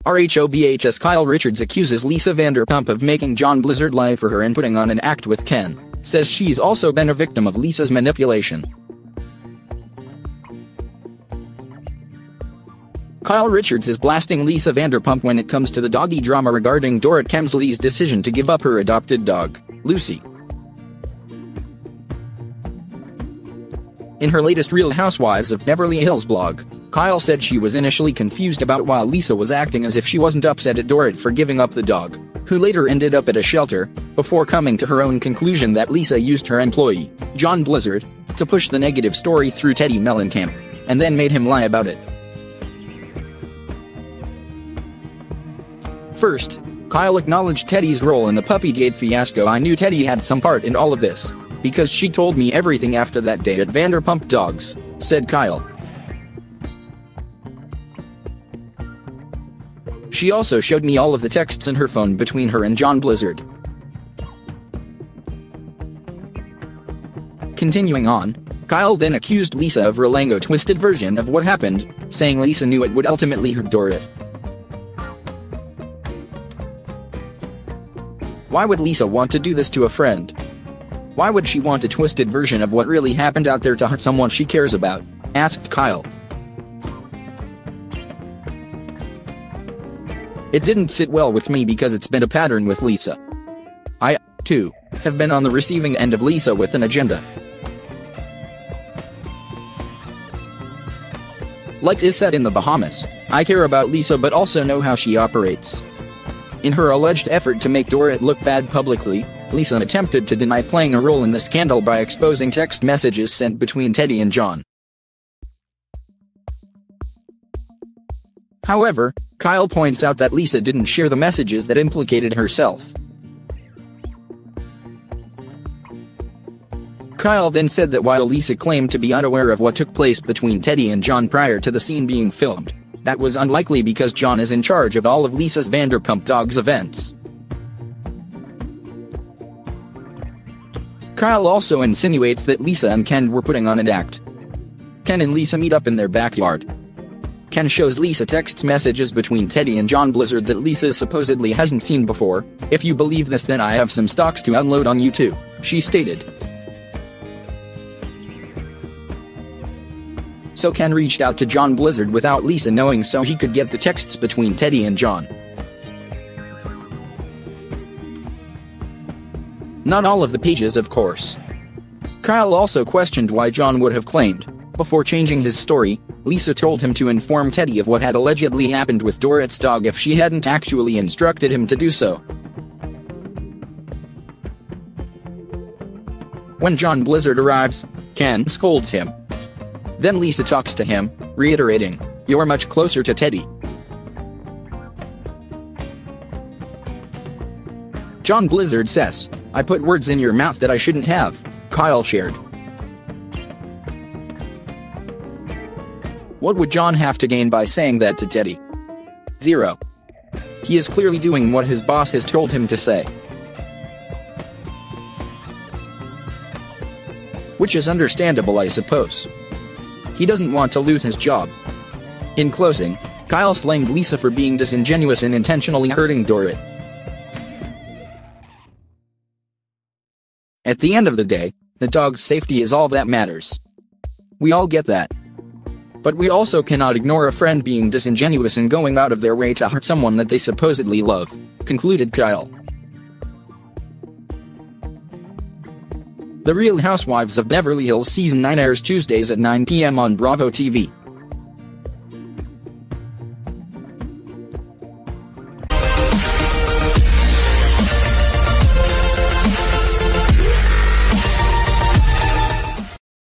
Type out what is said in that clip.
RHOBH's Kyle Richards accuses Lisa Vanderpump of making John Blizzard lie for her and putting on an act with Ken, says she's also been a victim of Lisa's manipulation. Kyle Richards is blasting Lisa Vanderpump when it comes to the doggy drama regarding Dorrit Kemsley's decision to give up her adopted dog, Lucy. In her latest Real Housewives of Beverly Hills blog, Kyle said she was initially confused about why Lisa was acting as if she wasn't upset at Dorrit for giving up the dog, who later ended up at a shelter, before coming to her own conclusion that Lisa used her employee, John Blizzard, to push the negative story through Teddy Mellencamp, and then made him lie about it. First, Kyle acknowledged Teddy's role in the Puppygate fiasco. "I knew Teddy had some part in all of this, because she told me everything after that day at Vanderpump Dogs," said Kyle. "She also showed me all of the texts in her phone between her and John Blizzard." Continuing on, Kyle then accused Lisa of relaying a twisted version of what happened, saying Lisa knew it would ultimately hurt Dorrit. "Why would Lisa want to do this to a friend? Why would she want a twisted version of what really happened out there to hurt someone she cares about?" asked Kyle. "It didn't sit well with me because it's been a pattern with Lisa. I, too, have been on the receiving end of Lisa with an agenda. Like is said in the Bahamas, I care about Lisa but also know how she operates." In her alleged effort to make Dorrit look bad publicly, Lisa attempted to deny playing a role in the scandal by exposing text messages sent between Teddy and John. However, Kyle points out that Lisa didn't share the messages that implicated herself. Kyle then said that while Lisa claimed to be unaware of what took place between Teddy and John prior to the scene being filmed, that was unlikely because John is in charge of all of Lisa's Vanderpump Dogs events. Kyle also insinuates that Lisa and Ken were putting on an act. Ken and Lisa meet up in their backyard. Ken shows Lisa text messages between Teddy and John Blizzard that Lisa supposedly hasn't seen before. "If you believe this, then I have some stocks to unload on you too," she stated. So Ken reached out to John Blizzard without Lisa knowing so he could get the texts between Teddy and John. Not all of the pages, of course. Kyle also questioned why John would have claimed, before changing his story, Lisa told him to inform Teddy of what had allegedly happened with Dorrit's dog if she hadn't actually instructed him to do so. When John Blizzard arrives, Ken scolds him. Then Lisa talks to him, reiterating, "You're much closer to Teddy." John Blizzard says, "I put words in your mouth that I shouldn't have," Kyle shared. What would John have to gain by saying that to Teddy? Zero. He is clearly doing what his boss has told him to say. Which is understandable, I suppose. He doesn't want to lose his job. In closing, Kyle slammed Lisa for being disingenuous and intentionally hurting Dorrit. At the end of the day, the dog's safety is all that matters. We all get that. But we also cannot ignore a friend being disingenuous and going out of their way to hurt someone that they supposedly love, concluded Kyle. The Real Housewives of Beverly Hills Season 9 airs Tuesdays at 9 p.m. on Bravo TV.